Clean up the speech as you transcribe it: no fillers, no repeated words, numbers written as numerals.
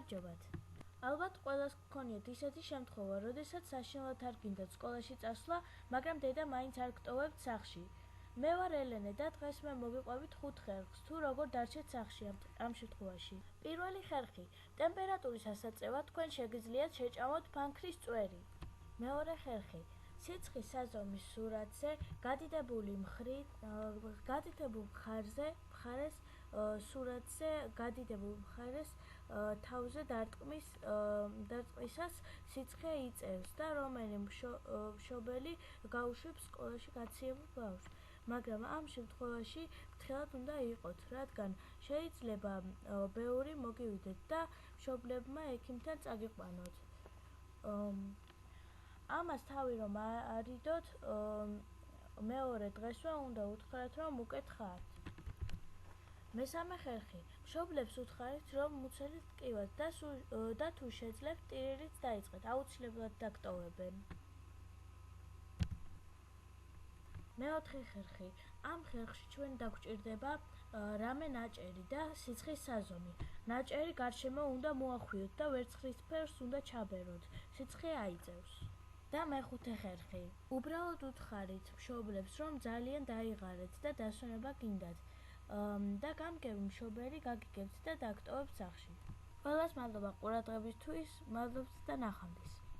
გამარჯობათ. ალბათ ყველას გქონიათ ისეთი შემთხვევა, როდესაც საშინლად არ გინდათ სკოლაში წასვლა, მაგრამ დედა მაინც არ გტოვებთ სახლში. მე ვარ ელენე და დღეს მე მოგიყვებით 5 ხერხს, თუ როგორ დარჩეთ სახლში ამ შემთხვევაში. პირველი ხერხი. ტემპერატურის ასაწევად თქვენ შეგიძლიათ შეჭამოთ ფანქრის წვერი. მეორე ხერხი. სიცხის საზომის სურათზე გადიდებული მხარეს სურათზე გადიდებულ მხარეს თავზე დარტყმისას სიცხე იწევს და რომელი მშობელი გაუშვებს სკოლაში გაციებულ ბავშვს. მაგრამ ამ შემთხვევაში ფრთხილად უნდა იყოთ, რადგან შეიძლება ბევრი მოგივიდეთ და მშობლებმა ექიმთან წაგიყვანოთ. ამას თავი რომ არიდოთ, მეორე დღესვე უნდა უთხრათ, რომ უკეთ ხართ. მესამე ხერხი. მშობლებს უთხარით, რომ მუცელით ტკივათ და თუ შეძლებთ, ტირილიც დაიწყეთ, აუცილებლად დაგტოვებენ. მეოთხე ხერხი. ამ ხერხში ჩვენ დაგვჭირდება რამე ნაჭერი და სიცხის საზომი. ნაჭერი გარშემო უნდა მოახვიოთ და ვერცხლისფერს უნდა ჩაბეროთ. სიცხე აიწევს. და მეხუთე ხერხი. უბრალოდ უთხარით მშობლებს, რომ ძალიან დაიღალეთ და დასვენება გინდათ და გამგები მშობელი გაგიგებთ და დაგტოვებთ სახლში. ყველას მადლობა ყურადღებისთვის, მადლობთ და ნახვამდის.